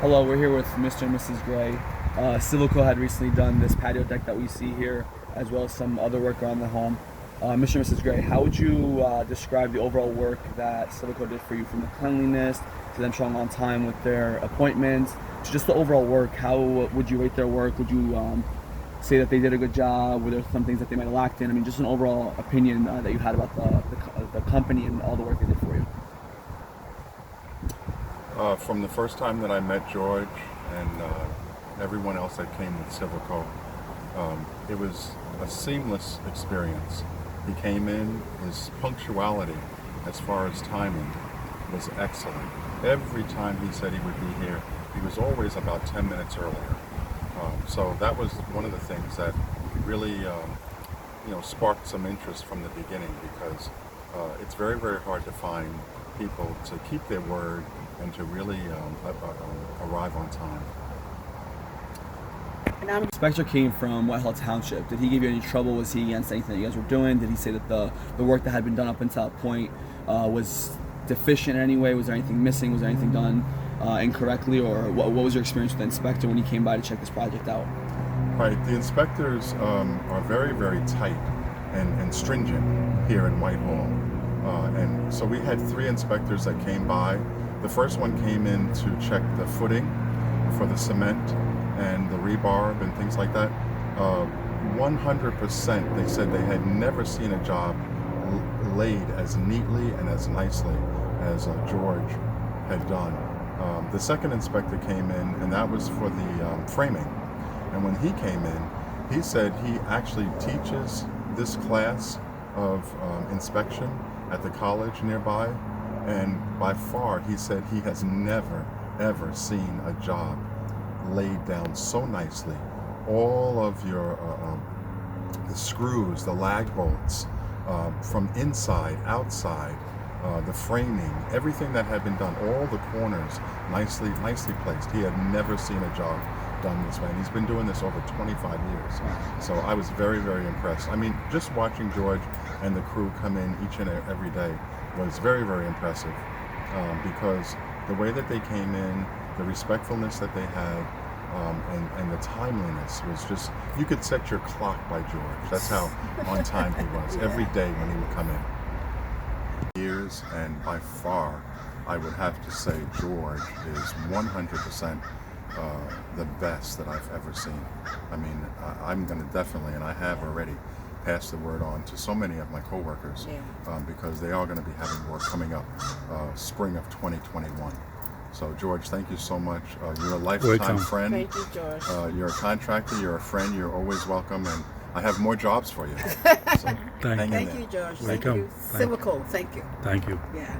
Hello, we're here with Mr. and Mrs. Gray. CIVILCO had recently done this patio deck that we see here, as well as some other work around the home. Mr. and Mrs. Gray, how would you describe the overall work that CIVILCO did for you, from the cleanliness to them showing on time with their appointments, to just the overall work? How would you rate their work? Would you say that they did a good job? Were there some things that they might have lacked in? I mean, just an overall opinion that you had about the company and all the work they did for you. From the first time that I met George and everyone else that came with CIVILCO, it was a seamless experience. He came in, his punctuality as far as timing was excellent. Every time he said he would be here, he was always about 10 minutes earlier. So that was one of the things that really sparked some interest from the beginning, because it's very, very hard to find people to keep their word and to really arrive on time. The inspector came from Whitehall Township. Did he give you any trouble? Was he against anything that you guys were doing? Did he say that the work that had been done up until that point was deficient in any way? Was there anything missing? Was there anything done incorrectly? Or what was your experience with the inspector when he came by to check this project out? Right, the inspectors are very, very tight and stringent here in Whitehall. And so we had 3 inspectors that came by. The first one came in to check the footing for the cement and the rebar and things like that. 100% they said they had never seen a job laid as neatly and as nicely as George had done. The second inspector came in, and that was for the framing. And when he came in, he said he actually teaches this class of inspection at the college nearby, and by far he said he has never ever seen a job laid down so nicely. All of your the screws, the lag bolts, from inside, outside, the framing, everything that had been done, all the corners nicely placed. He had never seen a job done this way, and he's been doing this over 25 years. So I was very, very impressed. I mean, just watching George and the crew come in each and every day was very, very impressive, because the way that they came in, the respectfulness that they had, and the timeliness was just, you could set your clock by George. That's how on time he was every day when he would come in. Years, and by far I would have to say George is 100% the best that I've ever seen. I mean, I'm going to definitely, and I have already, pass the word on to so many of my coworkers, because they are going to be having work coming up spring of 2021. So George, thank you so much. You're a lifetime friend. Thank you, George. You're a contractor, you're a friend, you're always welcome, and I have more jobs for you. So Thank you, George. Welcome. Thank you. CIVILCO, thank you. Thank you. Yeah.